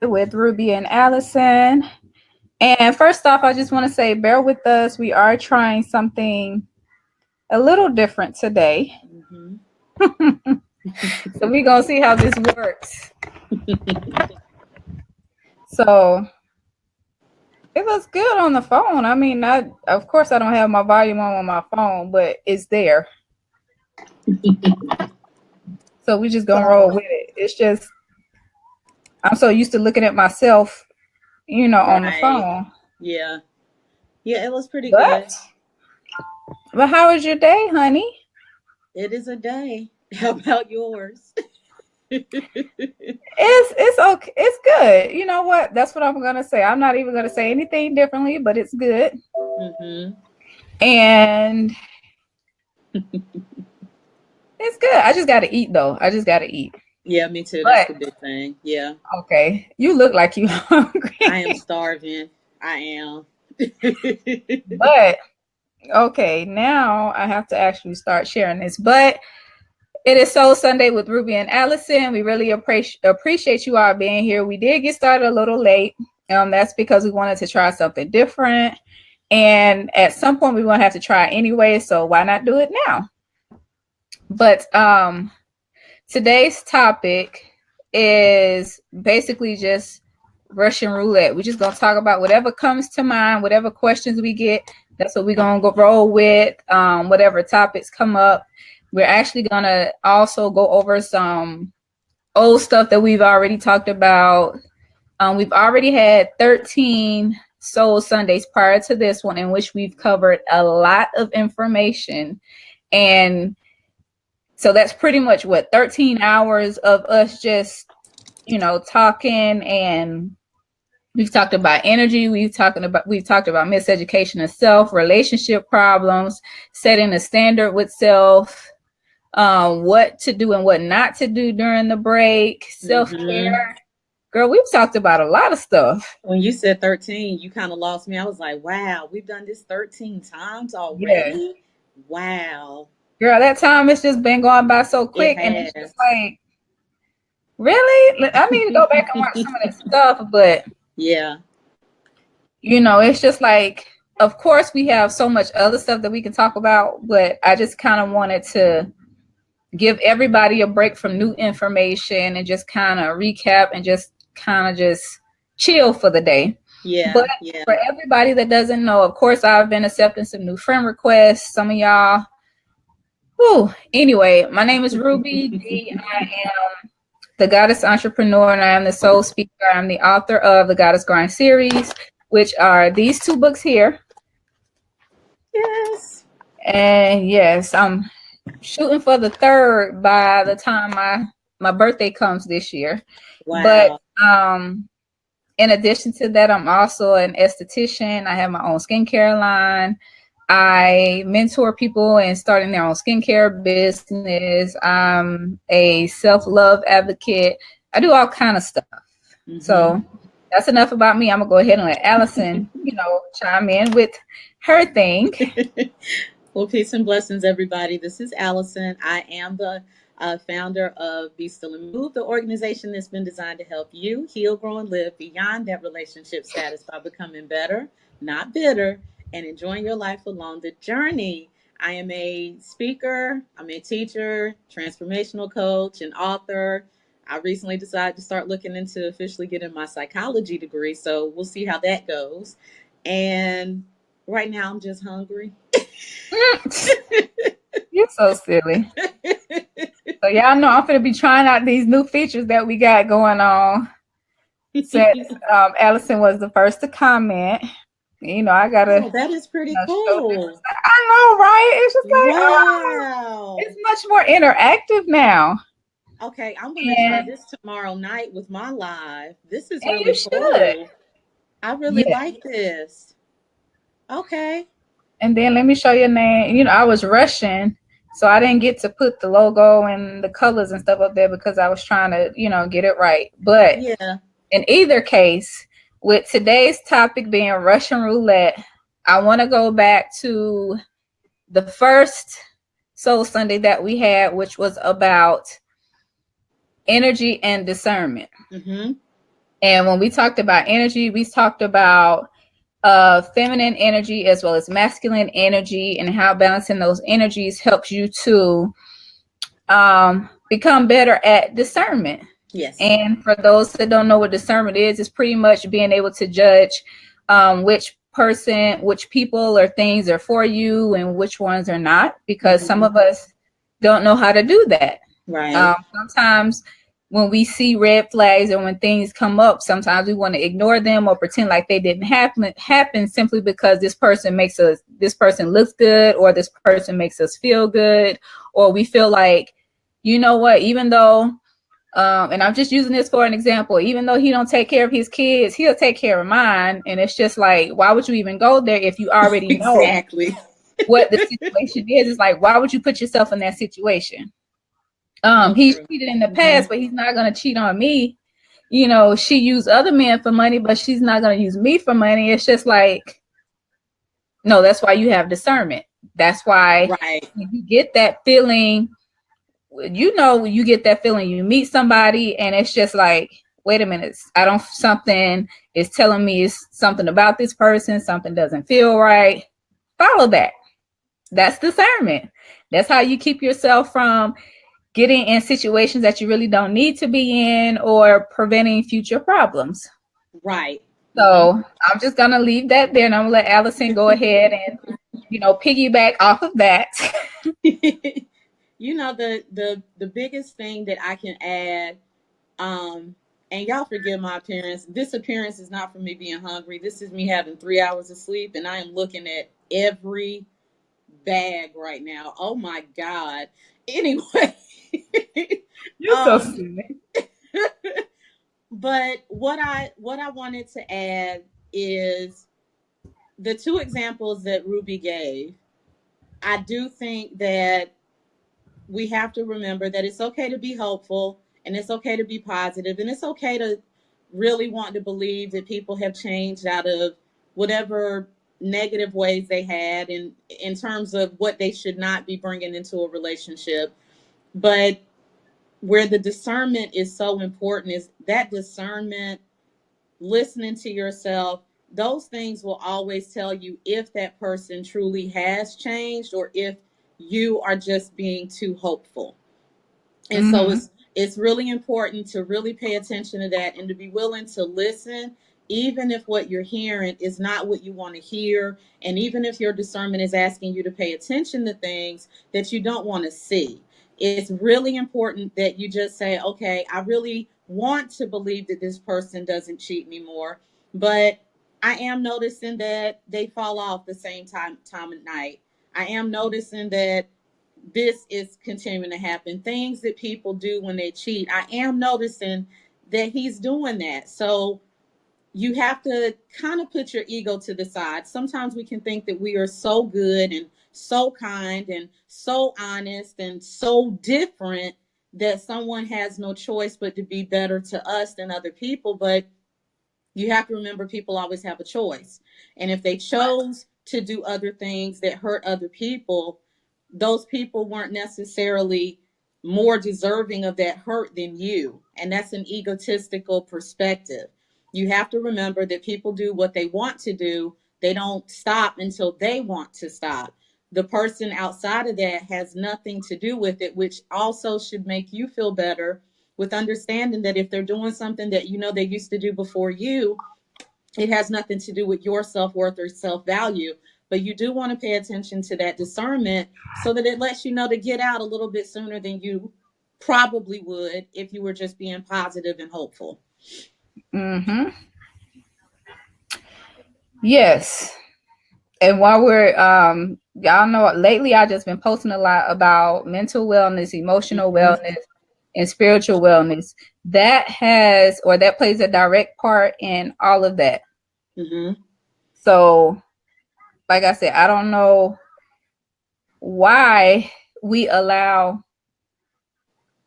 with Ruby and Allison. And first off, I just want to say, bear with us. We are trying something a little different today. Hmm. So we're going to see how this works. So it looks good on the phone. I mean, of course, I don't have my volume on my phone, but it's there. So we just going to roll So, with it. It's just, I'm so used to looking at myself, on the right. phone. Yeah. Yeah, it was pretty good. But, but how was your day, honey? It is a day. How about yours? It's okay. It's good. You know what? That's what I'm gonna say. I'm not even gonna say anything differently, but it's good. Hmm. And it's good. I just gotta eat though. I just gotta eat. Yeah, me too. That's But the big thing. Yeah. okay, you look like you I am hungry. starving. I am. But okay, now I have to actually start sharing this. But it is Soul Sunday with Ruby and Allison. We really appreciate you all being here. We did get started a little late. That's because we wanted to try something different. And at some point, we're going to have to try anyway. So why not do it now? But today's topic is basically just Russian roulette. We're just going to talk about whatever comes to mind, whatever questions we get. That's what we're going to go roll with. Whatever topics come up. We're actually going to also go over some old stuff that we've already talked about. We've already had 13 Soul Sundays prior to this one, in which we've covered a lot of information. And so that's pretty much what 13 hours of us just, talking. And we've talked about energy. We've talked about miseducation of self, relationship problems, setting a standard with self, what to do and what not to do during the break, Hmm. self-care. Girl, we've talked about a lot of stuff. When you said 13, you kind of lost me. I was like, wow, we've done this 13 times Yeah. already? Wow. Girl, that time has just been going by so It quick. And it's just has. like, really? I need to go back and watch some of that stuff. But, Yeah. it's just like, of course, we have so much other stuff that we can talk about. But I just kind of wanted to give everybody a break from new information and just kind of recap and just kind of just chill for the day. But Yeah. Yeah. for everybody that doesn't know, of course, I've been accepting some new friend requests. Some of y'all. Whew. Anyway, my name is Ruby D. I am the Goddess Entrepreneur, and I am the Soul Speaker. I'm the author of the Goddess Grind series, which are these two books here. Yes. And yes, I'm shooting for the third by the time my birthday comes this year. But Wow. um in addition to that, I'm also an esthetician. I have my own skincare line. I mentor people in starting their own skincare business. I'm a self-love advocate. I do all kind of stuff. Hmm. So that's enough about me. I'm gonna go ahead and let Allison, chime in with her thing. Well, peace and blessings, everybody. This is Allison. I am the founder of Be Still and Move, the organization that's been designed to help you heal, grow, and live beyond that relationship status by becoming better, not bitter, and enjoying your life along the journey. I am a speaker, I'm a teacher, transformational coach, and author. I recently decided to start looking into officially getting my psychology degree, so we'll see how that goes. And right now, I'm just hungry. You're so silly. So y'all know I'm gonna be trying out these new features that we got going on. Since Allison was the first to comment, I gotta, Oh, that is pretty show different cool. stuff. I know, right? It's just like, oh, it's Wow. much more interactive now. Okay, I'm going to try And this tomorrow night with my live. This is you really should. cool. I really Yeah. like this. Okay. And then let me show you a name. I was rushing, so I didn't get to put the logo and the colors and stuff up there because I was trying to, get it right. But Yeah. in either case, with today's topic being Russian roulette, I want to go back to the first Soul Sunday that we had, which was about energy and discernment. Mm-hmm. And when we talked about energy, we talked about feminine energy as well as masculine energy, and how balancing those energies helps you to become better at discernment. Yes. And for those that don't know what discernment is, it's pretty much being able to judge which person, which people or things are for you and which ones are not, because some of us don't know how to do that. Right. Sometimes when we see red flags or when things come up, sometimes we want to ignore them or pretend like they didn't happen simply because this person looks good, or this person makes us feel good, or we feel like, you know what, even though and I'm just using this for an example, even though he don't take care of his kids, he'll take care of mine. And it's just like, why would you even go there if you already know exactly what the situation is? It's like, why would you put yourself in that situation? He's cheated in the past, but he's not going to cheat on me. You know, she used other men for money, but she's not going to use me for money. It's just like, no, that's why you have discernment. That's why you get that feeling. You know, you get that feeling, you meet somebody and it's just like, wait a minute, something is telling me it's something about this person, something doesn't feel right. Follow that. That's discernment. That's how you keep yourself from getting in situations that you really don't need to be in, or preventing future problems. Right. So I'm just gonna leave that there, and I'm gonna let Allison go ahead and, you know, piggyback off of that. You know, the biggest thing that I can add, and y'all forgive my appearance. This appearance is not from me being hungry. This is me having 3 hours of sleep, and I am looking at every bag right now. Oh my God. Anyway. You're so silly. But what I wanted to add is the two examples that Ruby gave. I do think that we have to remember that it's okay to be hopeful, and it's okay to be positive, and it's okay to really want to believe that people have changed out of whatever negative ways they had in terms of what they should not be bringing into a relationship. But where the discernment is so important is that discernment, listening to yourself, those things will always tell you if that person truly has changed or if you are just being too hopeful. And so it's really important to really pay attention to that and to be willing to listen, even if what you're hearing is not what you want to hear, and even if your discernment is asking you to pay attention to things that you don't want to see. It's really important that you just say, okay, I really want to believe that this person doesn't cheat me more, but I am noticing that they fall off the same time at night. I am noticing that this is continuing to happen. Things that people do when they cheat, I am noticing that he's doing that. So you have to kind of put your ego to the side. Sometimes we can think that we are so good and so kind and so honest and so different that someone has no choice but to be better to us than other people. But you have to remember, people always have a choice. And if they chose to do other things that hurt other people, those people weren't necessarily more deserving of that hurt than you. And that's an egotistical perspective. You have to remember that people do what they want to do. They don't stop until they want to stop. The person outside of that has nothing to do with it, which also should make you feel better with understanding that if they're doing something that you know they used to do before you, it has nothing to do with your self-worth or self-value. But you do want to pay attention to that discernment so that it lets you know to get out a little bit sooner than you probably would if you were just being positive and hopeful. Yes. And while we're y'all know, lately I just been posting a lot about mental wellness, emotional wellness, and spiritual wellness. That plays a direct part in all of that. So like I said, I don't know why we allow,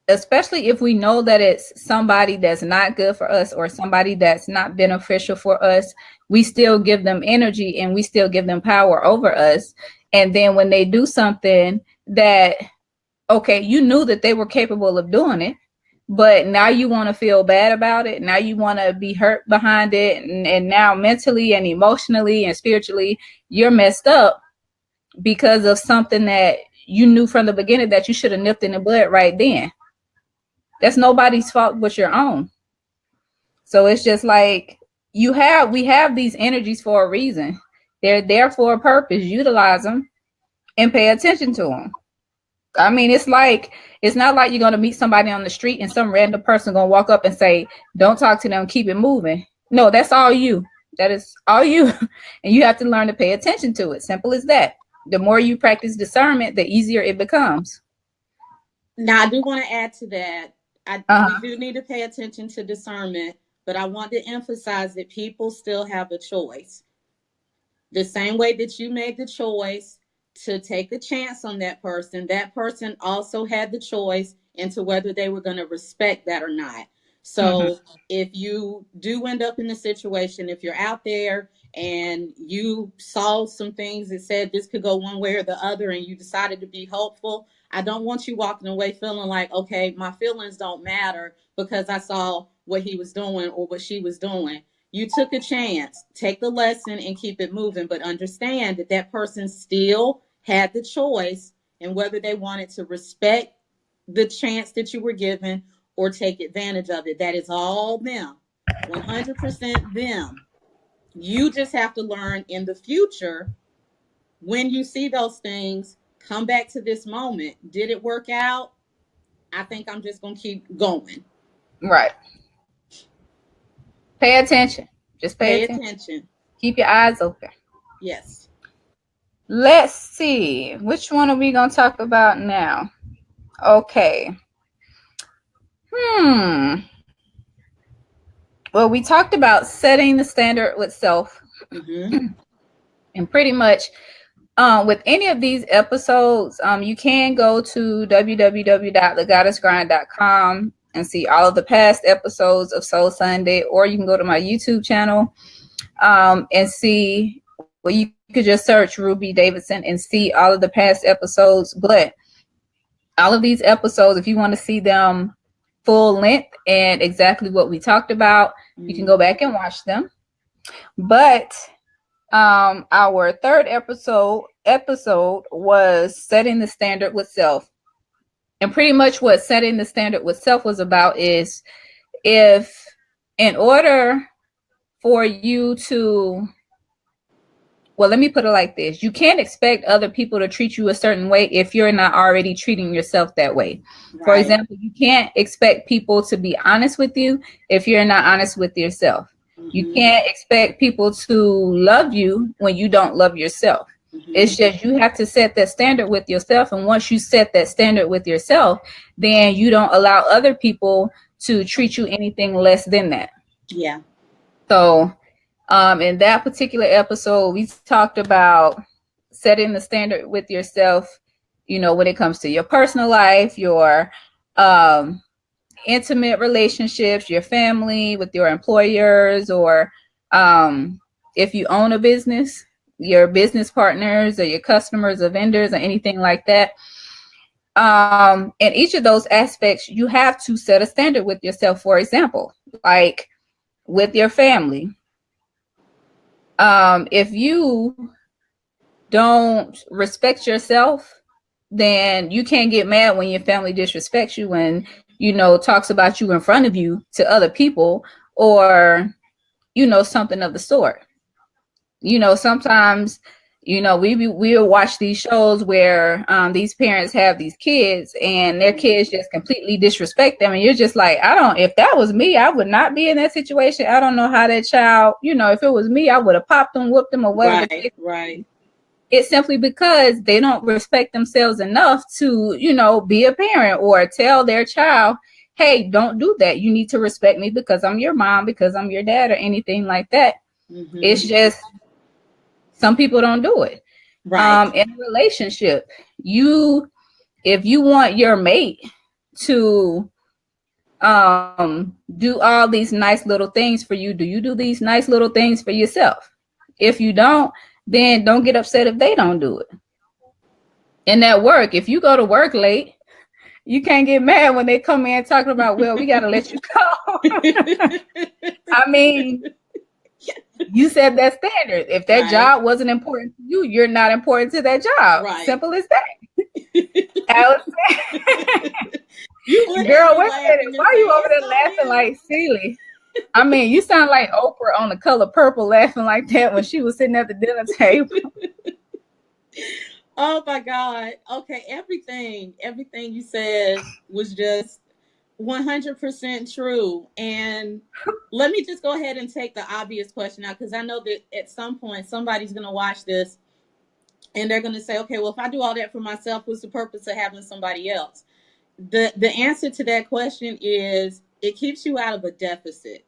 especially if we know that it's somebody that's not good for us or somebody that's not beneficial for us, we still give them energy and we still give them power over us. And then when they do something that, okay, you knew that they were capable of doing it, but now you want to feel bad about it. Now you want to be hurt behind it. And now mentally and emotionally and spiritually, you're messed up because of something that you knew from the beginning that you should have nipped in the bud right then. That's nobody's fault but your own. So it's just like we have these energies for a reason. They're there for a purpose. Utilize them and pay attention to them. I mean, it's not like you're going to meet somebody on the street and some random person going to walk up and say, don't talk to them, keep it moving. No, that's all you. That is all you. And you have to learn to pay attention to it. Simple as that. The more you practice discernment, the easier it becomes. Now, I do want to add to that. We do need to pay attention to discernment, but I want to emphasize that people still have a choice. The same way that you made the choice to take a chance on that person also had the choice into whether they were going to respect that or not. So if you do end up in a situation, if you're out there and you saw some things that said this could go one way or the other and you decided to be hopeful, I don't want you walking away feeling like, okay, my feelings don't matter because I saw what he was doing or what she was doing. You took a chance. Take the lesson and keep it moving, but understand that that person still had the choice and whether they wanted to respect the chance that you were given or take advantage of it. That is all them. 100% them. You just have to learn in the future when you see those things, come back to this moment. Did it work out? I think I'm just going to keep going. Right. Pay attention. Just pay attention. Keep your eyes open. Yes. Let's see. Which one are we going to talk about now? Okay. Well, we talked about setting the standard with self. And pretty much with any of these episodes, you can go to www.thegoddessgrind.com and see all of the past episodes of Soul Sunday, or you can go to my YouTube channel and see, well, you could just search Ruby Davidson and see all of the past episodes. But all of these episodes, if you want to see them full length and exactly what we talked about, you can go back and watch them. But our third episode was setting the standard with self. And pretty much what setting the standard with self was about is, if in order for you to, well, let me put it like this. You can't expect other people to treat you a certain way if you're not already treating yourself that way. Right. For example, you can't expect people to be honest with you if you're not honest with yourself. You can't expect people to love you when you don't love yourself. It's just you have to set that standard with yourself. And once you set that standard with yourself, then you don't allow other people to treat you anything less than that. Yeah. So in that particular episode, we talked about setting the standard with yourself, when it comes to your personal life, your intimate relationships, your family, with your employers, or if you own a business, your business partners or your customers or vendors or anything like that. In each of those aspects, you have to set a standard with yourself. For example, like with your family, if you don't respect yourself, then you can't get mad when your family disrespects you and talks about you in front of you to other people, or something of the sort. Sometimes we'll watch these shows where these parents have these kids and their kids just completely disrespect them, and you're just like, if that was me, I would not be in that situation. I don't know how that child, if it was me, I would have popped them, whooped them, or whatever. Right. It's simply because they don't respect themselves enough to, be a parent or tell their child, hey, don't do that. You need to respect me because I'm your mom, because I'm your dad, or anything like that. It's just some people don't do it. Right. In a relationship, if you want your mate to do all these nice little things for you, do you do these nice little things for yourself? If you don't, then don't get upset if they don't do it. And at work, if you go to work late, you can't get mad when they come in talking about, well, we got to let you go. I mean, you set that standard. If that job wasn't important to you, you're not important to that job. Right. Simple as that. Allison. You Girl, wait a minute. Why are you over there laughing like silly? I mean, you sound like Oprah on The Color Purple laughing like that when she was sitting at the dinner table. Oh my God. Okay, everything you said was just 100% true. And let me just go ahead and take the obvious question out, because I know that at some point somebody's going to watch this and they're going to say, okay, well, if I do all that for myself, what's the purpose of having somebody else? The answer to that question is it keeps you out of a deficit.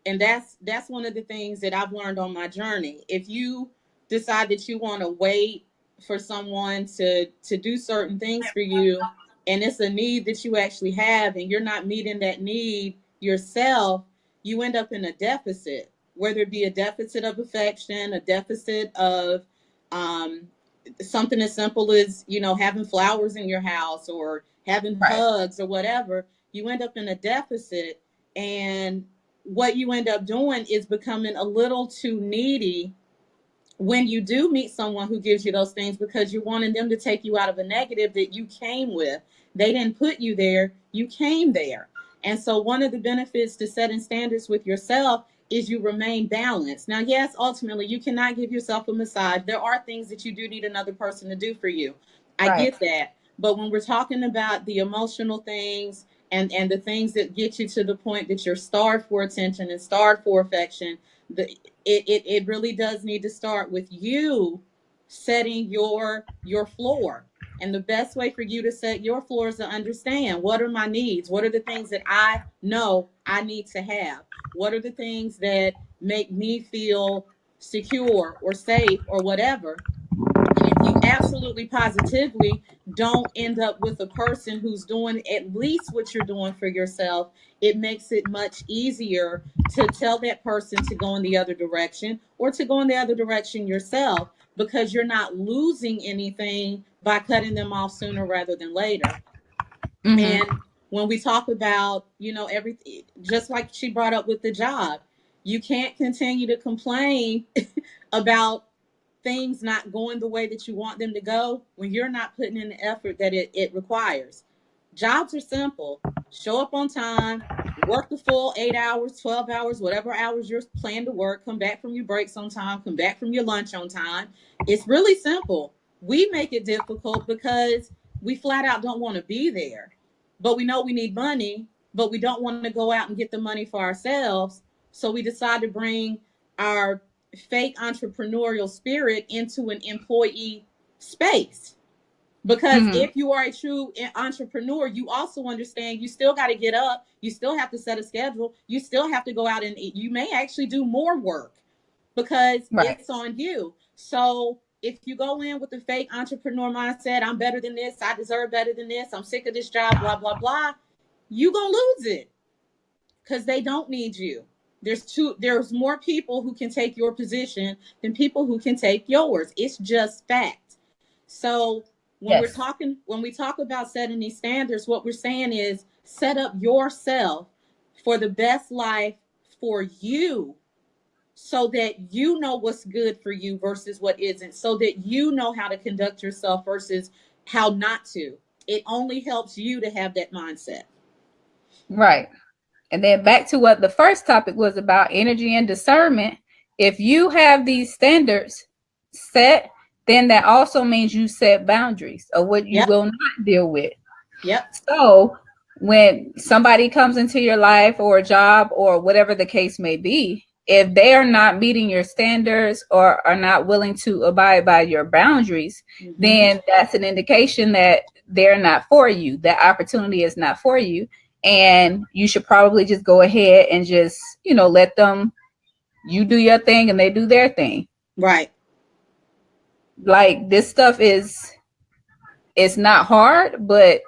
And that's one of the things that I've learned on my journey. If you decide that you want to wait for someone to do certain things for you, and it's a need that you actually have, and you're not meeting that need yourself, you end up in a deficit, whether it be a deficit of affection, a deficit of um, something as simple as, having flowers in your house or having hugs or whatever. You end up in a deficit, and what you end up doing is becoming a little too needy when you do meet someone who gives you those things, because you're wanting them to take you out of a negative that you came with. They didn't put you there, you came there. And so one of the benefits to setting standards with yourself is you remain balanced. Now, yes, ultimately you cannot give yourself a massage. There are things that you do need another person to do for you. I get that. But when we're talking about the emotional things and the things that get you to the point that you're starved for attention and starved for affection, it really does need to start with you setting your floor. And the best way for you to set your floor is to understand, what are my needs? What are the things that I know I need to have? What are the things that make me feel secure or safe or whatever? And if you absolutely positively don't end up with a person who's doing at least what you're doing for yourself, it makes it much easier to tell that person to go in the other direction, or to go in the other direction yourself, because you're not losing anything by cutting them off sooner rather than later. Mm-hmm. And when we talk about, everything, just like she brought up with the job, you can't continue to complain about things not going the way that you want them to go when you're not putting in the effort that it requires. Jobs are simple. Show up on time, work the full 8 hours, 12 hours, whatever hours you're planned to work, come back from your breaks on time, come back from your lunch on time. It's really simple. We make it difficult because we flat out don't want to be there. But we know we need money, but we don't want to go out and get the money for ourselves. So we decide to bring our fake entrepreneurial spirit into an employee space. Because if you are a true entrepreneur, you also understand you still got to get up, you still have to set a schedule, you still have to go out and eat. You may actually do more work because it's on you. So if you go in with the fake entrepreneur mindset, I'm better than this, I deserve better than this, I'm sick of this job, blah, blah, blah, you gonna lose it, because they don't need you. There's more people who can take your position than people who can take yours. It's just fact. So when we talk about setting these standards, what we're saying is set up yourself for the best life for you, so that you know what's good for you versus what isn't, so that you know how to conduct yourself versus how not to. It only helps you to have that mindset. Right. And then back to what the first topic was about, energy and discernment. If you have these standards set, then that also means you set boundaries of what you will not deal with. Yep. So when somebody comes into your life, or a job, or whatever the case may be, if they are not meeting your standards or are not willing to abide by your boundaries, then that's an indication that they're not for you. That opportunity is not for you. And you should probably just go ahead and just, let them, you do your thing and they do their thing. Right. Like, this stuff it's not hard, but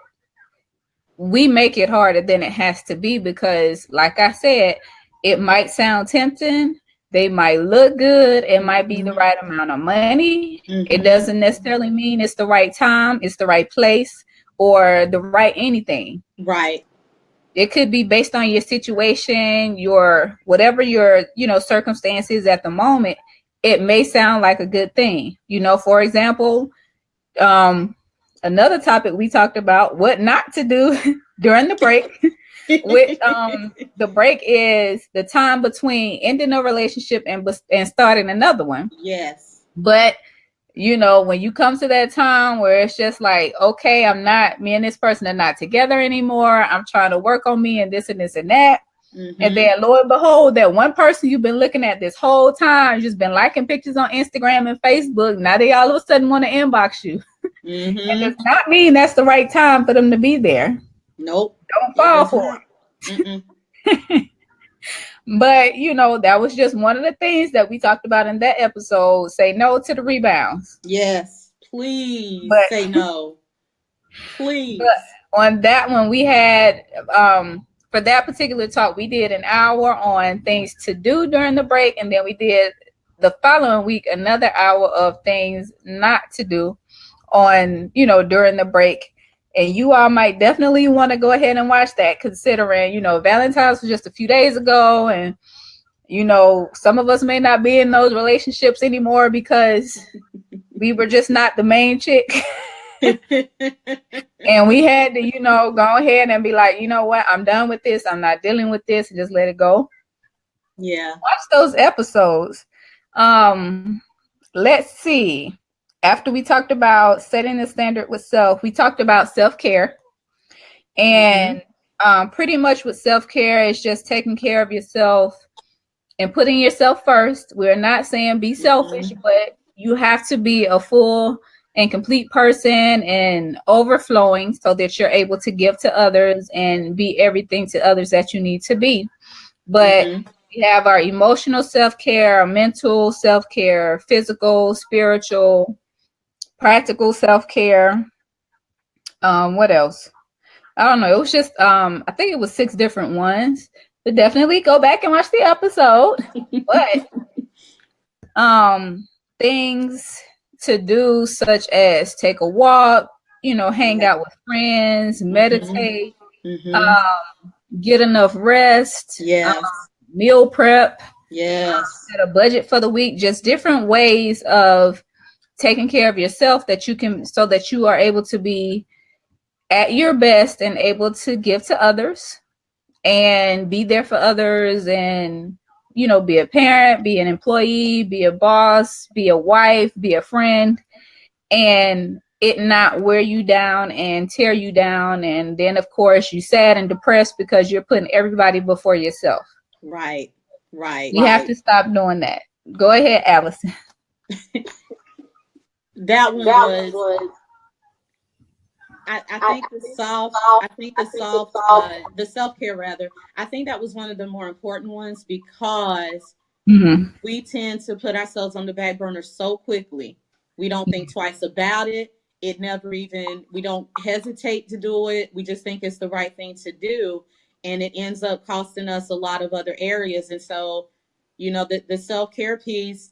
we make it harder than it has to be, because like I said, it might sound tempting. They might look good. It might be the right amount of money. It doesn't necessarily mean it's the right time, it's the right place, or the right anything. Right. It could be based on your situation, your whatever your, circumstances at the moment. It may sound like a good thing. For example, um, another topic we talked about, what not to do during the break, which the break is the time between ending a relationship and starting another one. Yes. But when you come to that time where it's just like, okay, me and this person are not together anymore. I'm trying to work on me and this and this and that. Mm-hmm. And then lo and behold, that one person you've been looking at this whole time, just been liking pictures on Instagram and Facebook. Now they all of a sudden want to inbox you. Mm-hmm. And does not mean that's the right time for them to be there. Nope. Don't fall for it. But, that was just one of the things that we talked about in that episode. Say no to the rebounds. Yes, please say no. Please. But on that one, we had, for that particular talk, we did an hour on things to do during the break. And then we did the following week another hour of things not to do on, during the break. And you all might definitely want to go ahead and watch that, considering, Valentine's was just a few days ago. And, some of us may not be in those relationships anymore because we were just not the main chick. And we had to, go ahead and be like, you know what? I'm done with this. I'm not dealing with this, and just let it go. Yeah. Watch those episodes. Let's see. After we talked about setting the standard with self, we talked about self-care. And pretty much with self-care, it's just taking care of yourself and putting yourself first. We're not saying be selfish, but you have to be a full and complete person and overflowing so that you're able to give to others and be everything to others that you need to be. But we have our emotional self-care, our mental self-care, physical, spiritual, practical self-care. What else? I don't know. It was just I think it was 6 different ones. But definitely go back and watch the episode. But things to do such as take a walk, hang out with friends, meditate, get enough rest, meal prep, set a budget for the week, just different ways of taking care of yourself so that you are able to be at your best and able to give to others and be there for others and, be a parent, be an employee, be a boss, be a wife, be a friend, and it not wear you down and tear you down. And then, of course, you sad and depressed because you're putting everybody before yourself. Right. You have to stop doing that. Go ahead, Allison. That one was... I think the self-care rather, I think that was one of the more important ones because we tend to put ourselves on the back burner so quickly. We don't think twice about it. We don't hesitate to do it. We just think it's the right thing to do. And it ends up costing us a lot of other areas. And so, the self-care piece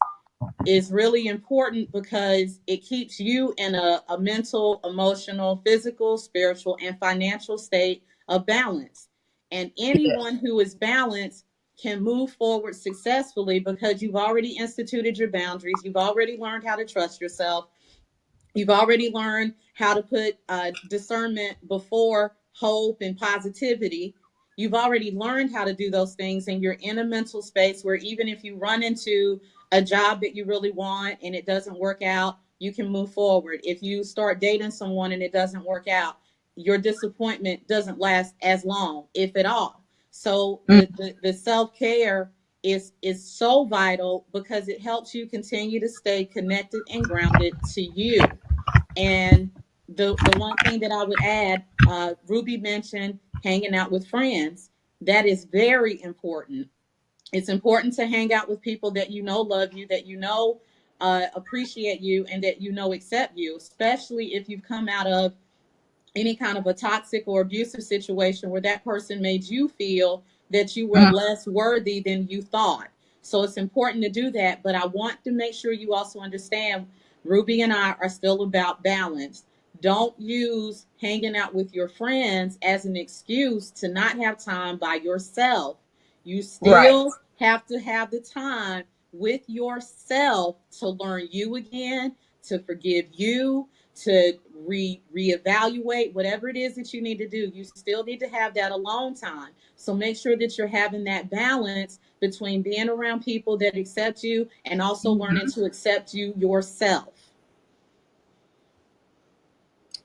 is really important because it keeps you in a mental, emotional, physical, spiritual, and financial state of balance. And anyone who is balanced can move forward successfully because you've already instituted your boundaries. You've already learned how to trust yourself. You've already learned how to put discernment before hope and positivity. You've already learned how to do those things, and you're in a mental space where even if you run into a job that you really want and it doesn't work out, you can move forward. If you start dating someone and it doesn't work out, your disappointment doesn't last as long, if at all. So the self-care is so vital because it helps you continue to stay connected and grounded to you. And the one thing that I would add, Ruby mentioned hanging out with friends. That is very important. It's important to hang out with people that love you, that appreciate you, and that accept you, especially if you've come out of any kind of a toxic or abusive situation where that person made you feel that you were less worthy than you thought. So it's important to do that. But I want to make sure you also understand Ruby and I are still about balance. Don't use hanging out with your friends as an excuse to not have time by yourself. You Right. still have to have the time with yourself to learn you again, to forgive you, to reevaluate whatever it is that you need to do. You still need to have that alone time. So make sure that you're having that balance between being around people that accept you and also learning to accept you yourself.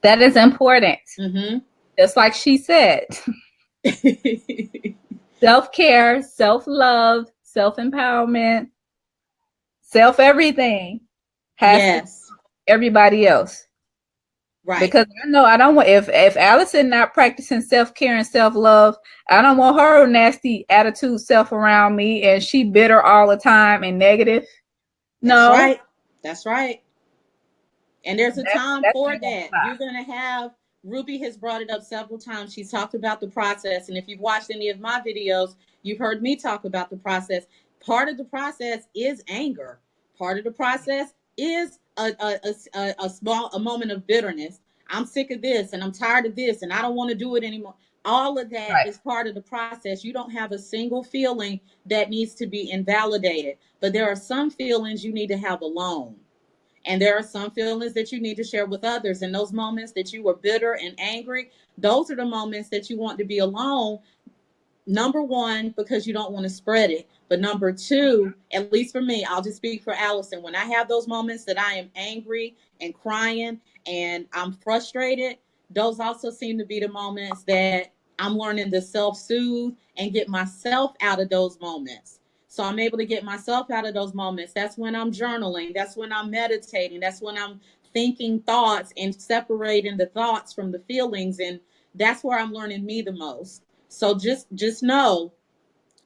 That is important. Mm-hmm. Just like she said, self-care, self-love, self-empowerment, self-everything has to Yes. everybody else. Right. Because I know I don't want if Allison not practicing self-care and self-love, I don't want her nasty attitude self around me and she bitter all the time and negative. That's No, right. That's right. And there's a time that's for not gonna that. fly. You're going to have, Ruby has brought it up several times. She's talked about the process. And if you've watched any of my videos, you've heard me talk about the process. Part of the process is anger. Part of the process is a small a moment of bitterness. I'm sick of this and I'm tired of this and I don't want to do it anymore. All of that Right. is part of the process. You don't have a single feeling that needs to be invalidated, but there are some feelings you need to have alone. And there are some feelings that you need to share with others. And those moments that you were bitter and angry, those are the moments that you want to be alone. Number one, because you don't want to spread it. But number two, at least for me, I'll just speak for Allison. When I have those moments that I am angry and crying and I'm frustrated, those also seem to be the moments that I'm learning to self soothe and get myself out of those moments. So I'm able to get myself out of those moments. That's when I'm journaling. That's when I'm meditating. That's when I'm thinking thoughts and separating the thoughts from the feelings. And that's where I'm learning me the most. So just know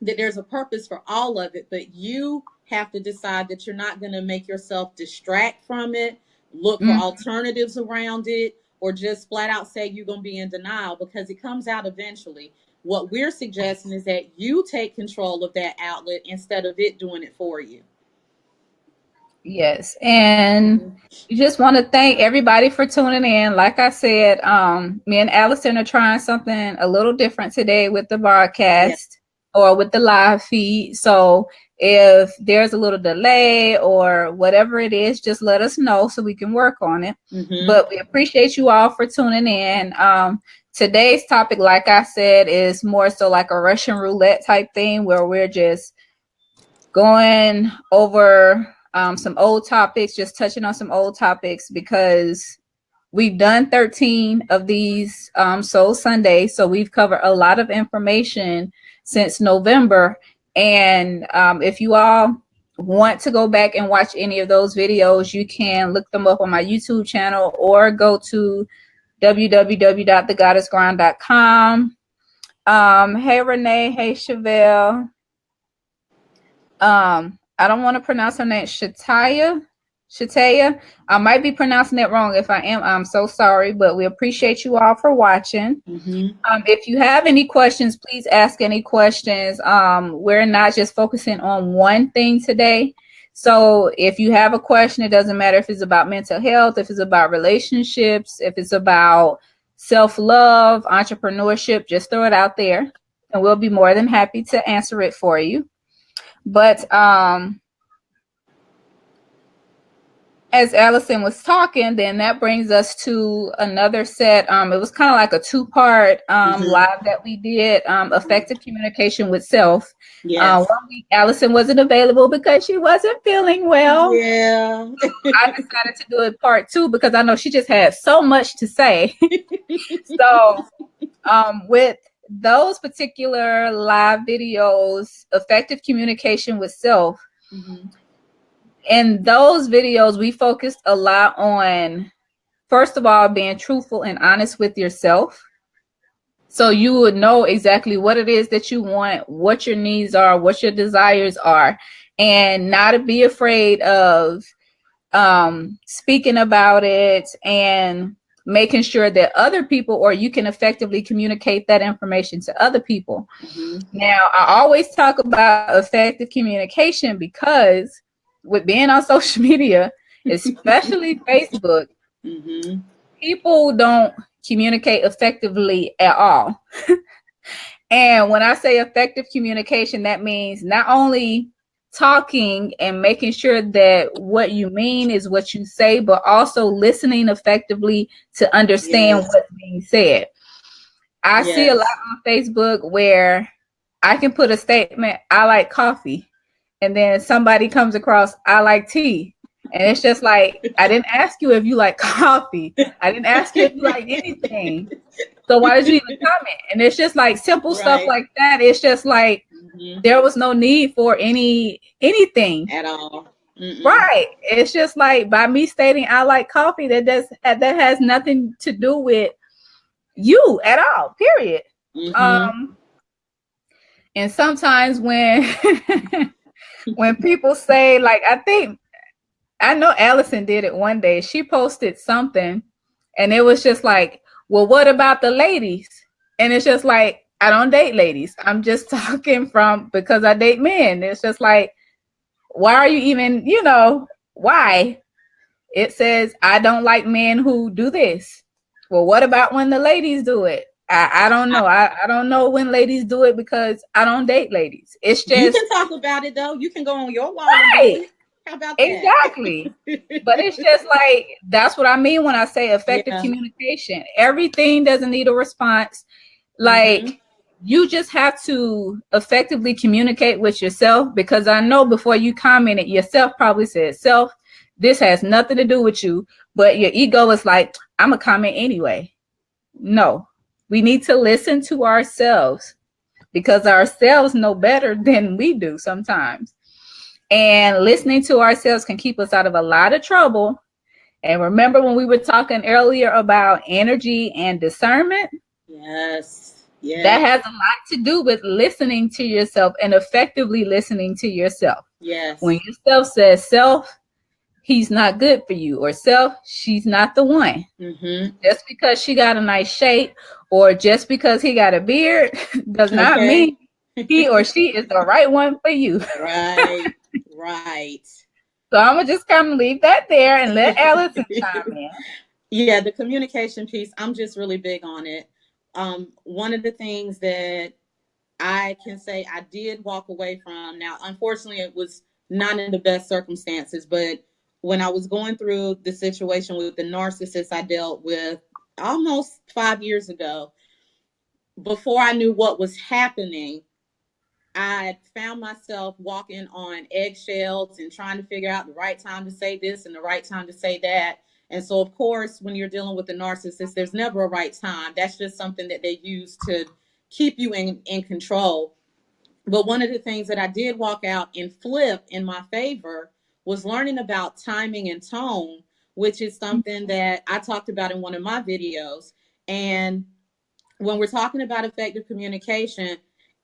that there's a purpose for all of it, but you have to decide that you're not going to make yourself distract from it, look for Mm, alternatives around it, or just flat out say you're going to be in denial because it comes out eventually. What we're suggesting is that you take control of that outlet instead of it doing it for you. yes. And Mm-hmm. you just want to thank everybody for tuning in. Like I said, me and Allison are trying something a little different today with the Yeah. broadcast or with the live feed. So if there's a little delay or whatever it is, just let us know so we can work on it. Mm-hmm. But we appreciate you all for tuning in. Today's topic, like I said, is more so like a Russian roulette type thing where we're just going over some old topics, just touching on some old topics because we've done 13 of these Soul Sundays. So we've covered a lot of information since November. And if you all want to go back and watch any of those videos, you can look them up on my YouTube channel or go to www.thegoddessgrind.com. Hey, Renee. Hey, Chevelle. I don't want to pronounce her name, Shataya. I might be pronouncing it wrong. If I am, I'm so sorry, but we appreciate you all for watching. Mm-hmm. If you have any questions, please ask any questions. We're not just focusing on one thing today. So if you have a question, it doesn't matter if it's about mental health, if it's about relationships, if it's about self-love, entrepreneurship, just throw it out there and we'll be more than happy to answer it for you. But as Allison was talking, then that brings us to another set. It was kind of like a two-part Mm-hmm. live that we did, effective communication with self. Yes. 1 week Allison wasn't available because she wasn't feeling well. Yeah. I decided to do it part two because I know she just had so much to say. So with those particular live videos, effective communication with self, Mm-hmm. in those videos, we focused a lot on, first of all, being truthful and honest with yourself. So you would know exactly what it is that you want, what your needs are, what your desires are, and not to be afraid of speaking about it and making sure that other people, or you can effectively communicate that information to other people. Mm-hmm. Now, I always talk about effective communication because with being on social media, especially Facebook, Mm-hmm. people don't communicate effectively at all. And when I say effective communication, that means not only talking and making sure that what you mean is what you say, but also listening effectively to understand Yes. what's being said. I see a lot Yes. on Facebook where I can put a statement, I like coffee, and then somebody comes across, I like tea. And it's just like, I didn't ask you if you like coffee. I didn't ask you if you like anything. So why did you even comment? And it's just like simple stuff Right. like that. It's just like Mm-hmm. there was no need for anything. At all. Mm-mm. Right. It's just like by me stating I like coffee, that has nothing to do with you at all. Period. Mm-hmm. Um, and sometimes when when people say, like, I know Allison did it one day. She posted something and it was just like, well, what about the ladies? And it's just like, I don't date ladies. I'm just talking from because I date men. It's just like, why are you even, why? It says, I don't like men who do this. Well, what about when the ladies do it? I don't know. I don't know when ladies do it because I don't date ladies. It's You just, can talk about it though. You can go on your wall and do right. it. How about that? Exactly. But it's just like that's what I mean when I say effective Yeah. communication. Everything doesn't need a response. Mm-hmm. Like you just have to effectively communicate with yourself because I know before you commented, yourself probably said, Self, this has nothing to do with you. But your ego is like, I'm a comment anyway. No, we need to listen to ourselves because ourselves know better than we do sometimes. And listening to ourselves can keep us out of a lot of trouble. And remember when we were talking earlier about energy and discernment? Yes. That Yes. has a lot to do with listening to yourself and effectively listening to yourself. When Yes. yourself says, Self, he's not good for you, or Self, she's not the one. Mm-hmm. Just because she got a nice shape or just because he got a beard does not Okay. mean he or she is the right one for you. Right. Right. So I'm gonna just kind of leave that there and let Allison chime in. Yeah, the communication piece, I'm just really big on it. One of the things that I can say I did walk away from, now, unfortunately, it was not in the best circumstances, but when I was going through the situation with the narcissist I dealt with almost 5 years ago, before I knew what was happening, I found myself walking on eggshells and trying to figure out the right time to say this and the right time to say that. And so, of course, when you're dealing with a narcissist, there's never a right time. That's just something that they use to keep you in control. But one of the things that I did walk out and flip in my favor was learning about timing and tone, which is something that I talked about in one of my videos. And when we're talking about effective communication,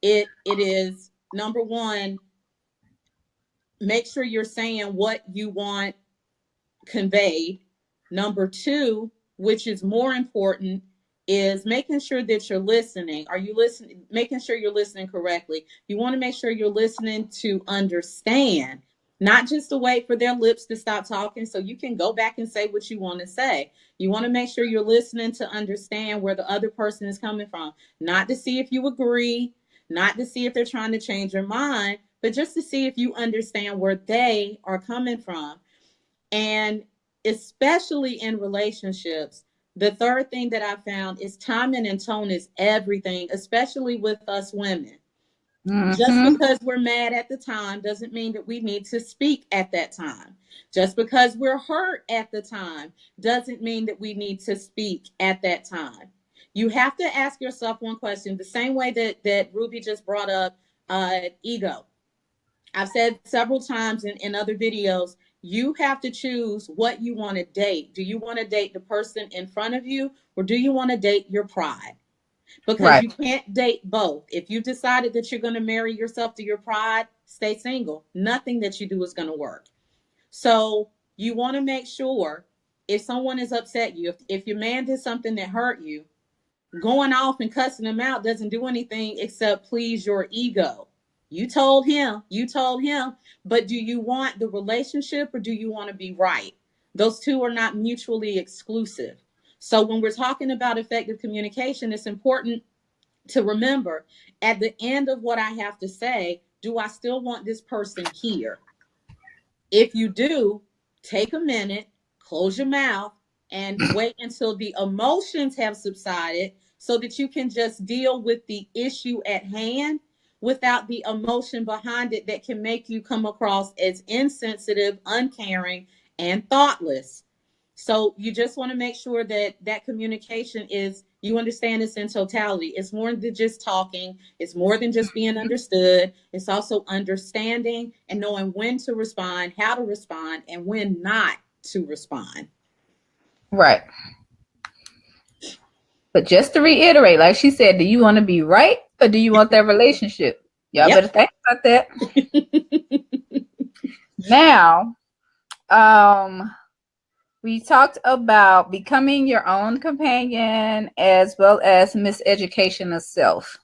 it is number one, make sure you're saying what you want conveyed. Number two, which is more important, is making sure that you're listening. Are you listening? Making sure you're listening correctly. You want to make sure you're listening to understand, not just to wait for their lips to stop talking so you can go back and say what you want to say. You want to make sure you're listening to understand where the other person is coming from, not to see if you agree, not to see if they're trying to change your mind, but just to see if you understand where they are coming from. And especially in relationships, the third thing that I found is timing and tone is everything, especially with us women. Just Mm-hmm. because we're mad at the time doesn't mean that we need to speak at that time. Just because we're hurt at the time doesn't mean that we need to speak at that time. You have to ask yourself one question, the same way that Ruby just brought up ego. I've said several times in other videos, you have to choose what you want to date. Do you want to date the person in front of you or do you want to date your pride? Because Right. you can't date both. If you decided that you're going to marry yourself to your pride, stay single. Nothing that you do is going to work. So you want to make sure if someone has upset you, if your man did something that hurt you, going off and cussing him out doesn't do anything except please your ego. You told him, but do you want the relationship or do you want to be right? Those two are not mutually exclusive. So when we're talking about effective communication, it's important to remember at the end of what I have to say, do I still want this person here? If you do, take a minute, close your mouth, and wait until the emotions have subsided so that you can just deal with the issue at hand without the emotion behind it that can make you come across as insensitive, uncaring, and thoughtless. So you just want to make sure that that communication is, you understand this in totality. It's more than just talking. It's more than just being understood. It's also understanding and knowing when to respond, how to respond, and when not to respond. Right. But just to reiterate, like she said, do you want to be right or do you want that relationship? Y'all better Yep. think about that. Now, we talked about becoming your own companion as well as miseducation of self.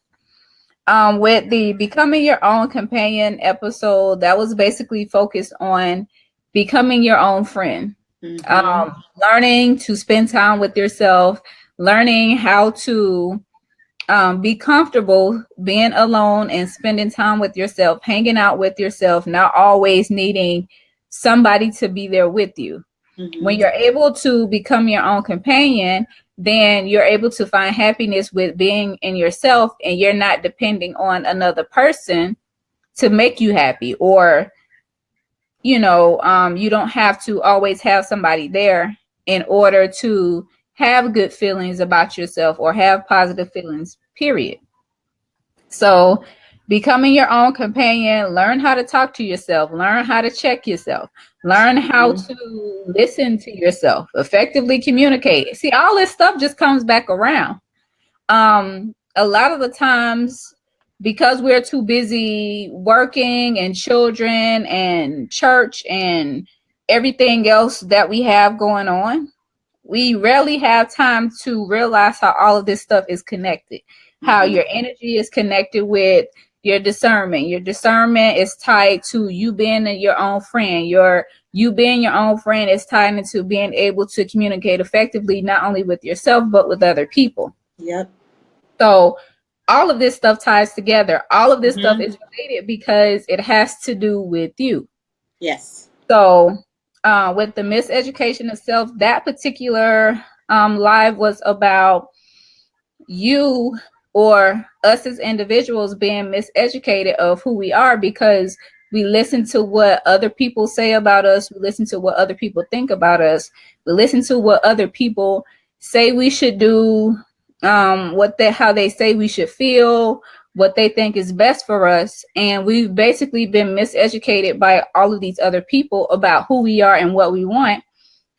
With the becoming your own companion episode, that was basically focused on becoming your own friend. Mm-hmm. Learning to spend time with yourself, learning how to be comfortable being alone and spending time with yourself, hanging out with yourself, not always needing somebody to be there with you. When Mm-hmm. you're able to become your own companion, then you're able to find happiness with being in yourself, and you're not depending on another person to make you happy, or you don't have to always have somebody there in order to have good feelings about yourself or have positive feelings, period. So becoming your own companion, learn how to talk to yourself, learn how to check yourself, learn how Mm-hmm. to listen to yourself, effectively communicate. See, all this stuff just comes back around. A lot of the times, because we're too busy working and children and church and everything else that we have going on, we rarely have time to realize how all of this stuff is connected, how Mm-hmm. your energy is connected with your discernment. Your discernment is tied to you being your own friend. You being your own friend is tied into being able to communicate effectively, not only with yourself, but with other people. Yep. So all of this stuff ties together. All of this stuff Mm-hmm. is related because it has to do with you. Yes. So with the miseducation of self, that particular live was about you or us as individuals being miseducated of who we are because we listen to what other people say about us. We listen to what other people think about us. We listen to what other people say we should do, how they say we should feel, what they think is best for us. And we've basically been miseducated by all of these other people about who we are and what we want.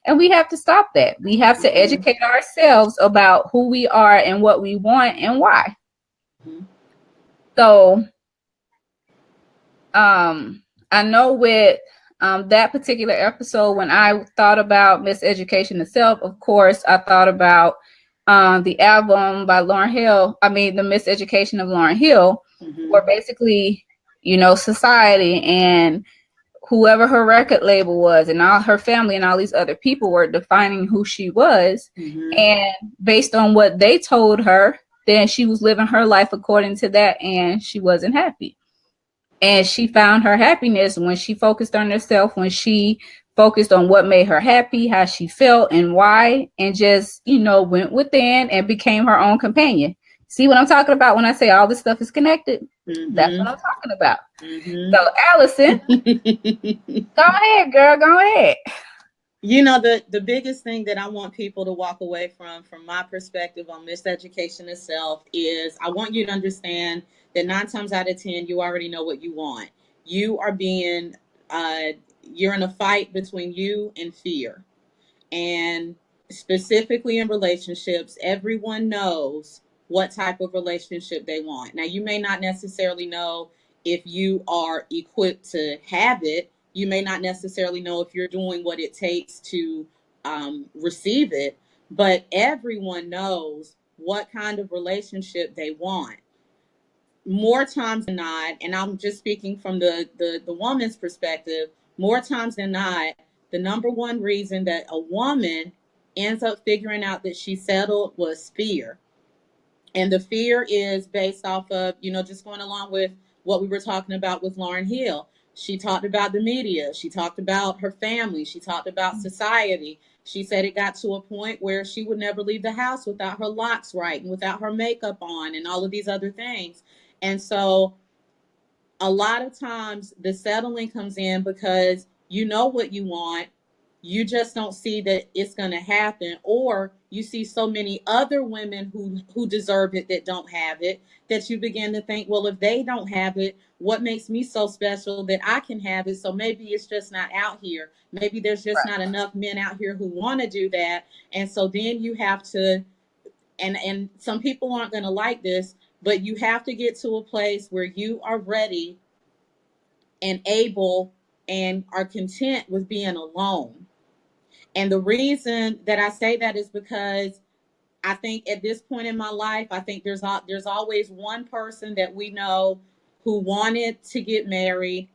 And we have to stop that. We have to Mm-hmm. educate ourselves about who we are and what we want and why. Mm-hmm. So I know with that particular episode, when I thought about miseducation itself, of course, I thought about the album by Lauryn Hill. I mean, the Miseducation of Lauryn Hill, Mm-hmm. where basically, society and whoever her record label was and all her family and all these other people were defining who she was. Mm-hmm. And based on what they told her, then she was living her life according to that, and she wasn't happy. And she found her happiness when she focused on herself, when she focused on what made her happy, how she felt and why, and just, went within and became her own companion. See what I'm talking about when I say all this stuff is connected? That's what Mm-hmm. I'm talking about. Mm-hmm. So, Allison, go ahead, girl. Go ahead. The biggest thing that I want people to walk away from my perspective on miseducation itself, is I want you to understand that 9 times out of 10 you already know what you want. You are being you're in a fight between you and fear. And specifically in relationships, everyone knows what type of relationship they want. Now, you may not necessarily know if you are equipped to have it. You may not necessarily know if you're doing what it takes to receive it, but everyone knows what kind of relationship they want. More times than not, and I'm just speaking from the woman's perspective, more times than not, the number one reason that a woman ends up figuring out that she settled was fear. And the fear is based off of, just going along with what we were talking about with Lauryn Hill. She talked about the media. She talked about her family. She talked about society. She said it got to a point where she would never leave the house without her locks right and without her makeup on and all of these other things. And so a lot of times the settling comes in because you know what you want. You just don't see that it's going to happen, or you see so many other women who deserve it that don't have it, that you begin to think, well, if they don't have it, what makes me so special that I can have it? So maybe it's just not out here. Maybe there's just not enough men out here who want to do that. And so then you have to, and some people aren't going to like this, but you have to get to a place where you are ready and able and are content with being alone. And the reason that I say that is because I think at this point in my life, I think there's always one person that we know who wanted to get married,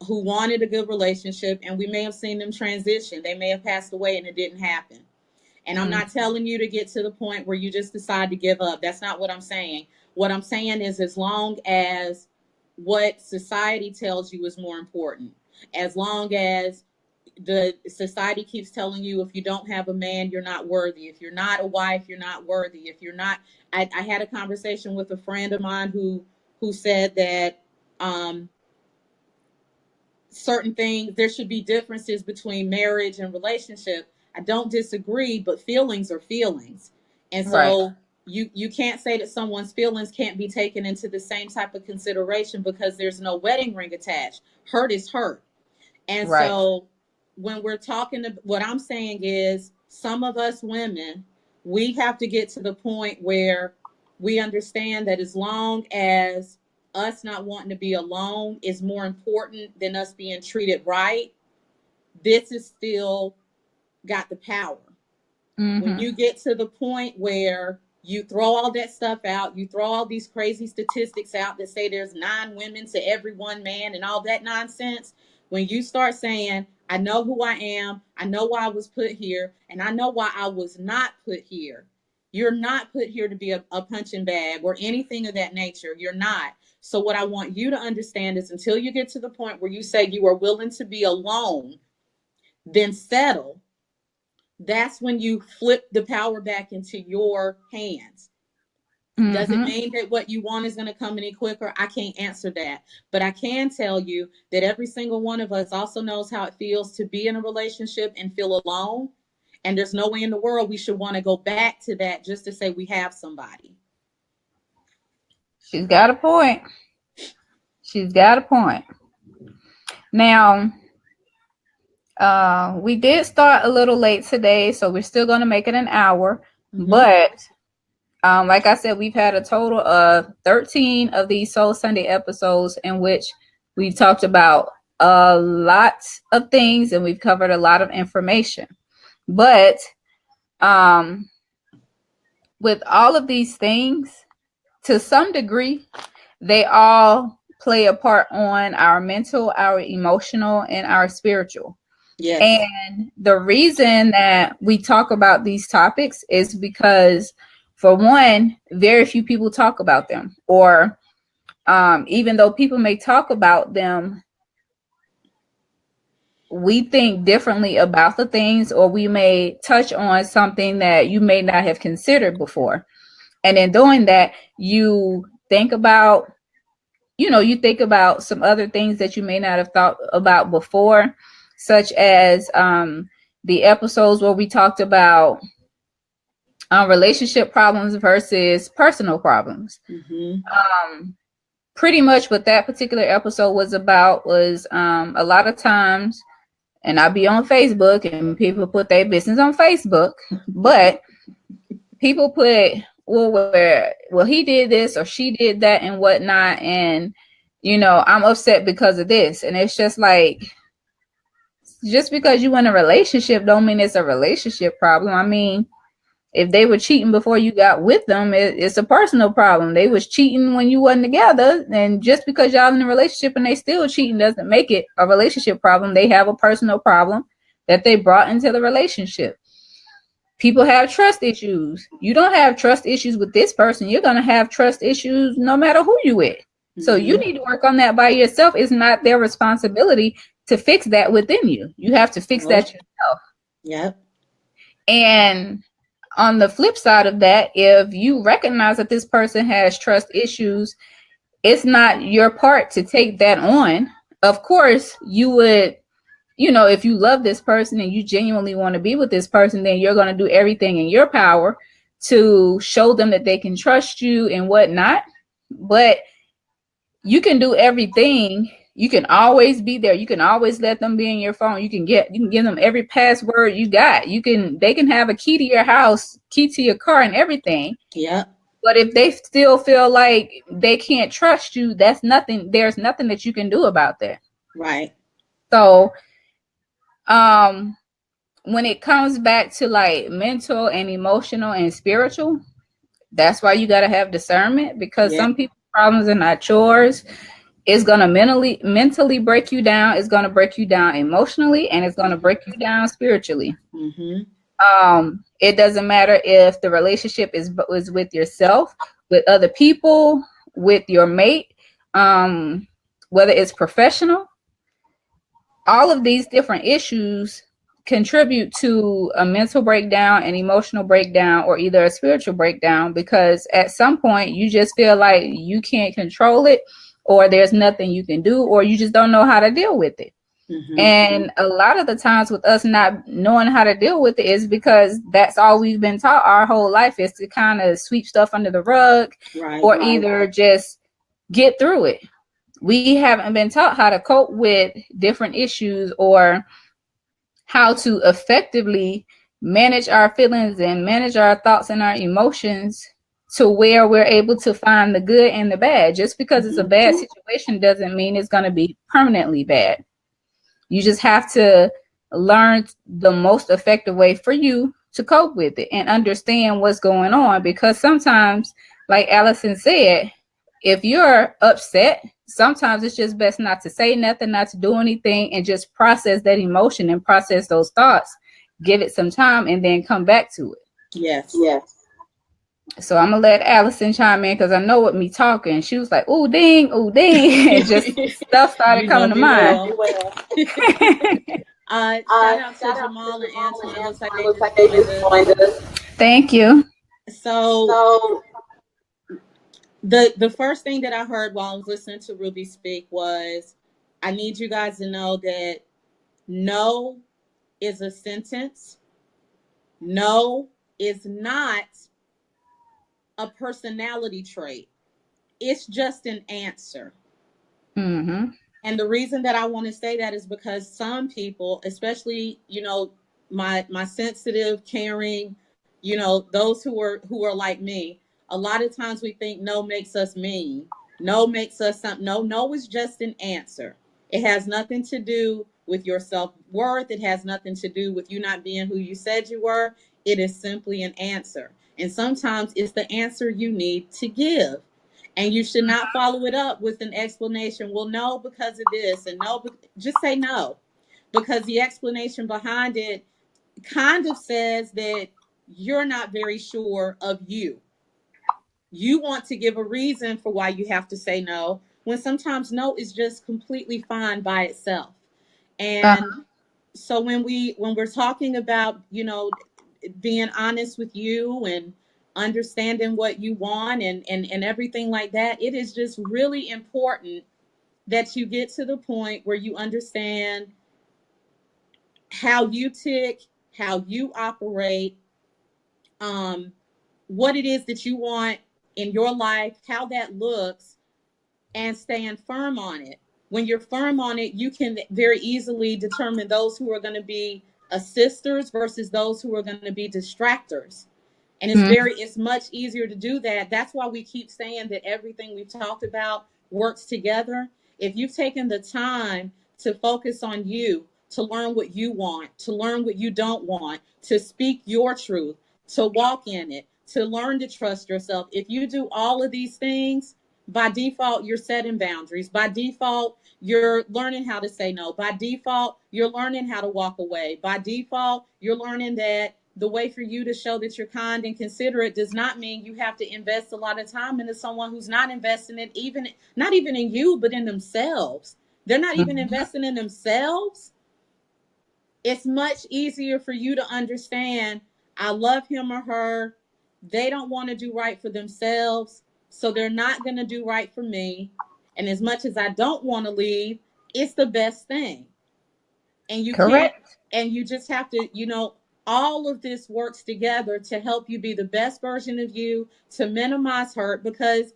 who wanted a good relationship, and we may have seen them transition. They may have passed away and it didn't happen. And I'm not telling you to get to the point where you just decide to give up. That's not what I'm saying. What I'm saying is, as long as what society tells you is more important, as long as the society keeps telling you if you don't have a man, you're not worthy. If you're not a wife, you're not worthy. If you're not, I had a conversation with a friend of mine who said that certain things, there should be differences between marriage and relationship. I don't disagree, but feelings are feelings. And so you can't say that someone's feelings can't be taken into the same type of consideration because there's no wedding ring attached. Hurt is hurt. And so when we're talking, what I'm saying is, some of us women, we have to get to the point where we understand that as long as us not wanting to be alone is more important than us being treated right, this is still got the power. When you get to the point where you throw all that stuff out, you throw all these crazy statistics out that say there's 9 women to every 1 man and all that nonsense, when you start saying, I know who I am, I know why I was put here, and I know why I was not put here. You're not put here to be a punching bag or anything of that nature. You're not. So what I want you to understand is, until you get to the point where you say you are willing to be alone, then settle. That's when you flip the power back into your hands. Does it mean that what you want is going to come any quicker? I can't answer that. But I can tell you that every single one of us also knows how it feels to be in a relationship and feel alone. And there's no way in the world we should want to go back to that just to say we have somebody. She's got a point. She's got a point. Now, we did start a little late today, so we're still going to make it an hour. But like I said, we've had a total of 13 of these Soul Sunday episodes in which we've talked about a lot of things and we've covered a lot of information. But with all of these things, to some degree, they all play a part on our mental, our emotional, and our spiritual. Yes. And the reason that we talk about these topics is because, for one, very few people talk about them, or even though people may talk about them, we think differently about the things, or we may touch on something that you may not have considered before. And in doing that, you think about some other things that you may not have thought about before, such as the episodes where we talked about relationship problems versus personal problems. Pretty much what that particular episode was about was a lot of times, and I'll be on Facebook and people put their business on Facebook, but people put, well, he did this or she did that and whatnot, and I'm upset because of this. And it's just like, just because you in a relationship don't mean it's a relationship problem. I mean, if they were cheating before you got with them, it's a personal problem. They was cheating when you wasn't together, and just because y'all in a relationship and they still cheating doesn't make it a relationship problem. They have a personal problem that they brought into the relationship. People have trust issues. You don't have trust issues with this person. You're going to have trust issues no matter who you with. So you need to work on that by yourself. It's not their responsibility to fix that within you. You have to fix that yourself. Yep. And on the flip side of that, if you recognize that this person has trust issues, it's not your part to take that on. Of course, you would, if you love this person and you genuinely want to be with this person, then you're going to do everything in your power to show them that they can trust you and whatnot. But you can do everything. You can always be there. You can always let them be in your phone. You can give them every password you got. They can have a key to your house, key to your car, and everything. Yeah. But if they still feel like they can't trust you, there's nothing that you can do about that. Right. So, when it comes back to like mental and emotional and spiritual, that's why you got to have discernment, because some people's problems are not yours. It's going to mentally break you down. It's going to break you down emotionally, and it's going to break you down spiritually. It doesn't matter if the relationship is with yourself, with other people, with your mate, whether it's professional. All of these different issues contribute to a mental breakdown, an emotional breakdown, or either a spiritual breakdown, because at some point you just feel like you can't control it, or there's nothing you can do, or you just don't know how to deal with it. And a lot of the times with us not knowing how to deal with it is because that's all we've been taught our whole life, is to kind of sweep stuff under the rug, or either just get through it. We haven't been taught how to cope with different issues, or how to effectively manage our feelings and manage our thoughts and our emotions to where we're able to find the good and the bad. Just because it's a bad situation doesn't mean it's going to be permanently bad. You just have to learn the most effective way for you to cope with it and understand what's going on. Because sometimes, like Allison said, if you're upset, sometimes it's just best not to say nothing, not to do anything, and just process that emotion and process those thoughts. Give it some time and then come back to it. Yes. So I'm going to let Allison chime in, because I know with me talking, she was like, ooh, ding, and just stuff started coming to mind. Shout out to Jamal and Antoine. Looks like they just joined us. Thank you. So the first thing that I heard while I was listening to Ruby speak was, I need you guys to know that no is a sentence. No is not a personality trait. It's just an answer. And the reason that I want to say that is because some people, especially, my sensitive, caring, those who are like me, a lot of times we think no makes us mean. No makes us something. No is just an answer. It has nothing to do with your self-worth. It has nothing to do with you not being who you said you were. It is simply an answer. And sometimes it's the answer you need to give. And you should not follow it up with an explanation. Well, no, because of this, and no, just say no, because the explanation behind it kind of says that you're not very sure of you. You want to give a reason for why you have to say no, when sometimes no is just completely fine by itself. And so when we're talking about, being honest with you and understanding what you want and everything like that, it is just really important that you get to the point where you understand how you tick, how you operate, what it is that you want in your life, how that looks, and stand firm on it. When you're firm on it, you can very easily determine those who are going to be assisters versus those who are going to be distractors. And it's much easier to do that. That's why we keep saying that everything we've talked about works together. If you've taken the time to focus on you, to learn what you want, to learn what you don't want, to speak your truth, to walk in it, to learn to trust yourself. If you do all of these things, by default, you're setting boundaries. By default, you're learning how to say no. By default, you're learning how to walk away. By default, you're learning that the way for you to show that you're kind and considerate does not mean you have to invest a lot of time into someone who's not investing it, even not even in you, but in themselves. They're not even investing in themselves. It's much easier for you to understand, I love him or her. They don't want to do right for themselves, so they're not going to do right for me. And as much as I don't want to leave, it's the best thing. And you can't, Correct. and you just have to, all of this works together to help you be the best version of you, to minimize hurt, because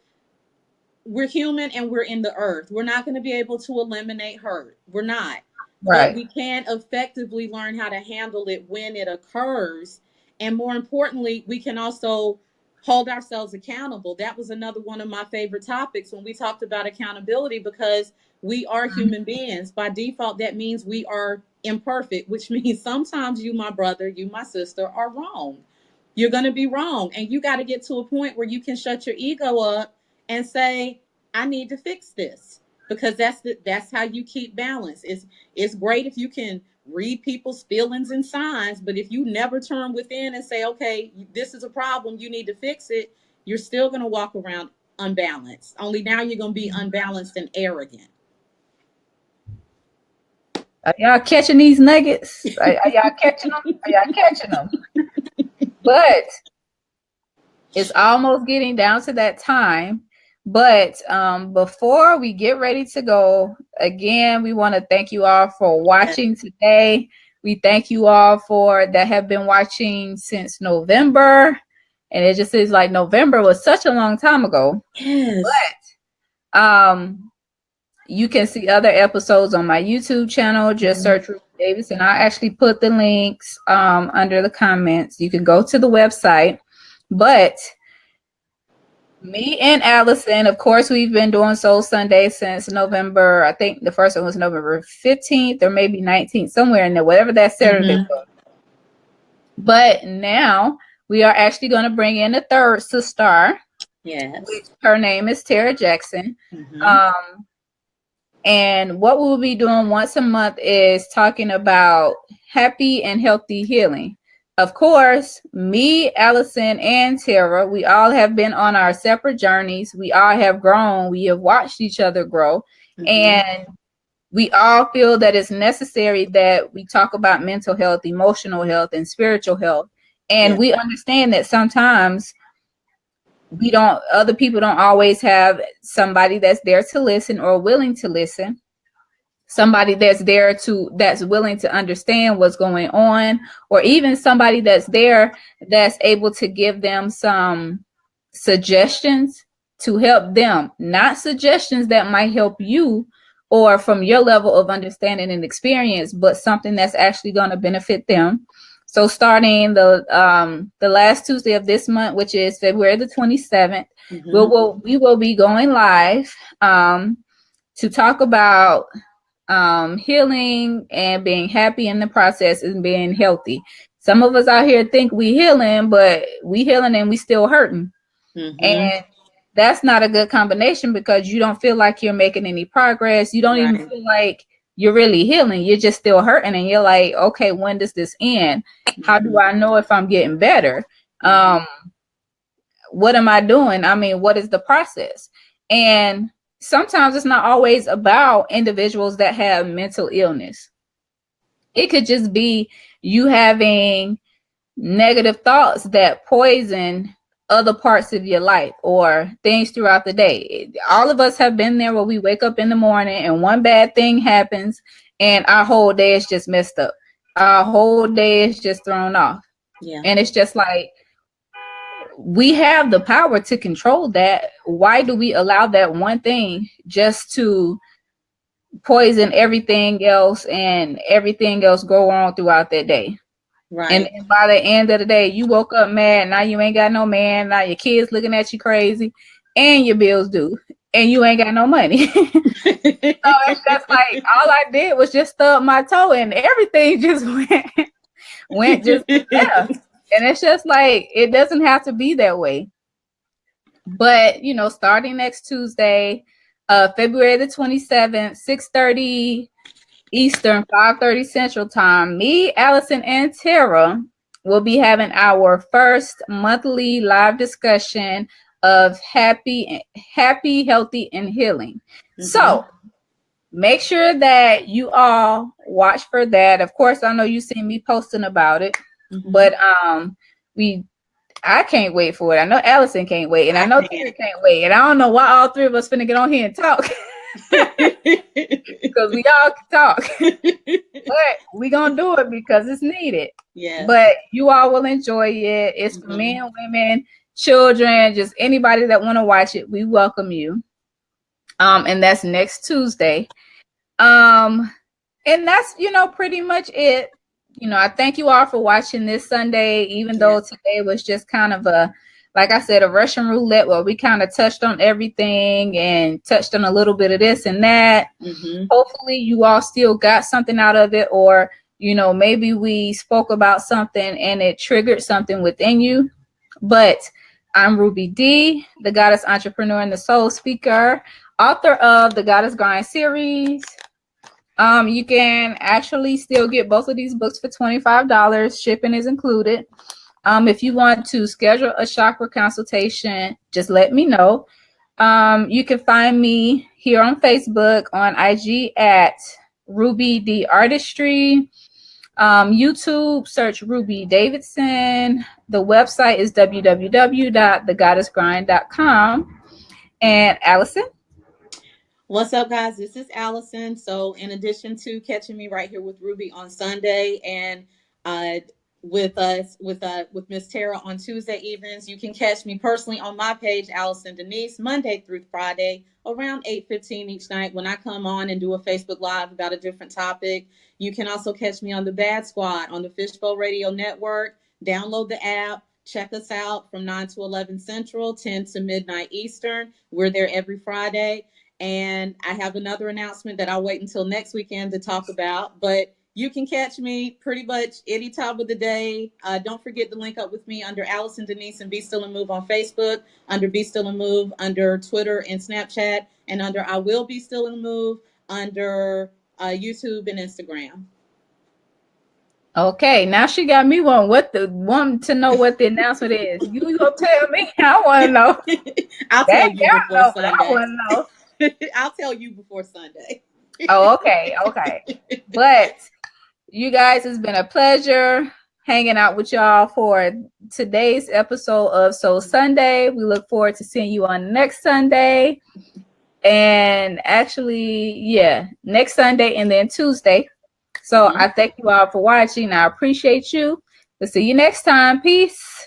we're human and we're in the earth. We're not going to be able to eliminate hurt. We're not. But Right. we can effectively learn how to handle it when it occurs. And more importantly, we can also hold ourselves accountable. That was another one of my favorite topics when we talked about accountability, because we are human beings. By default, that means we are imperfect, which means sometimes you, my brother, you, my sister, are wrong. You're going to be wrong. And you got to get to a point where you can shut your ego up and say, I need to fix this, because that's how you keep balance. It's great if you can read people's feelings and signs, but if you never turn within and say, okay, this is a problem, you need to fix it, you're still going to walk around unbalanced. Only now you're going to be unbalanced and arrogant. Are y'all catching these nuggets? Are y'all catching them? Are y'all catching them? But it's almost getting down to that time. But before we get ready to go, again, we want to thank you all for watching today. We thank you all for that have been watching since November. And it just seems like November was such a long time ago. Yes. But you can see other episodes on my YouTube channel. Just search Ruby Davis, and I actually put the links under the comments. You can go to the website. But me and Allison, of course, we've been doing Soul Sunday since November. I think the first one was November 15th or maybe 19th, somewhere in there, whatever that Saturday was. But now we are actually going to bring in a third sister. Yes. Which her name is Tara Jackson. And what we'll be doing once a month is talking about happy and healthy healing. Of course, me, Allison, and Tara, we all have been on our separate journeys. We all have grown. We have watched each other grow. And we all feel that it's necessary that we talk about mental health, emotional health, and spiritual health. And we understand that sometimes other people don't always have somebody that's there to listen or willing to listen. Somebody that's willing to understand what's going on, or even somebody that's there that's able to give them some suggestions to help them, not suggestions that might help you or from your level of understanding and experience, but something that's actually going to benefit them. So starting the last Tuesday of this month, which is February the 27th, we will be going live to talk about healing and being happy in the process and being healthy. Some of us out here think we healing, but we healing and we still hurting. And that's not a good combination, because you don't feel like you're making any progress. You don't even feel like you're really healing. You're just still hurting. And you're like, okay, when does this end? How do I know if I'm getting better? What am I doing? I mean, what is the process? And sometimes it's not always about individuals that have mental illness. It could just be you having negative thoughts that poison other parts of your life or things throughout the day. All of us have been there where we wake up in the morning and one bad thing happens and our whole day is just messed up. Our whole day is just thrown off. And it's just like, we have the power to control that. Why do we allow that one thing just to poison everything else and everything else go on throughout that day? And by the end of the day, you woke up mad. Now you ain't got no man. Now your kids looking at you crazy, and your bills due, and you ain't got no money. So it's just like, all I did was just stub my toe, and everything just went just left. And it's just like, it doesn't have to be that way. But starting next Tuesday, February the 27th, 6:30 Eastern, 5:30 Central Time, me, Allison, and Tara we'll be having our first monthly live discussion of happy, healthy, and healing. Mm-hmm. So make sure that you all watch for that. Of course, I know you seen me posting about it, but I can't wait for it. I know Allison can't wait, and I know Terry can't wait, and I don't know why all three of us finna get on here and talk because we all can talk, but we gonna do it because it's needed. Yeah. But you all will enjoy it. It's for men, women, children, just anybody that want to watch it. We welcome you. And that's next Tuesday. And that's, pretty much it. I thank you all for watching this Sunday, even though today was just kind of like I said, a Russian roulette where we kind of touched on everything and touched on a little bit of this and that. Mm-hmm. Hopefully you all still got something out of it, or, maybe we spoke about something and it triggered something within you. But I'm Ruby D, the Goddess Entrepreneur and the Soul Speaker, author of the Goddess Grind series. You can actually still get both of these books for $25. Shipping is included. If you want to schedule a chakra consultation, just let me know. You can find me here on Facebook, on IG at Ruby D Artistry. YouTube, search Ruby Davidson. The website is www.thegoddessgrind.com. And Allison? What's up, guys? This is Allison. So in addition to catching me right here with Ruby on Sunday and with Miss Tara on Tuesday evenings, you can catch me personally on my page, Allison Denise, Monday through Friday around 8:15 each night when I come on and do a Facebook Live about a different topic. You can also catch me on the Bad Squad on the Fishbowl Radio Network. Download the app. Check us out from 9 to 11 Central, 10 to midnight Eastern. We're there every Friday. And I have another announcement that I'll wait until next weekend to talk about. But you can catch me pretty much any time of the day. Don't forget to link up with me under Allison Denise and Be Still and Move on Facebook, under Be Still and Move, under Twitter and Snapchat, and under I Will Be Still and Move, under YouTube and Instagram. Okay, now she got me wanting to know what the announcement is. You gonna tell me? I want to know. I'll tell you before Sunday. I want to know. I'll tell you before Sunday. Oh, okay. But you guys, it's been a pleasure hanging out with y'all for today's episode of Soul Sunday. We look forward to seeing you on next Sunday. And actually, next Sunday and then Tuesday. So I thank you all for watching. I appreciate you. We'll see you next time. Peace.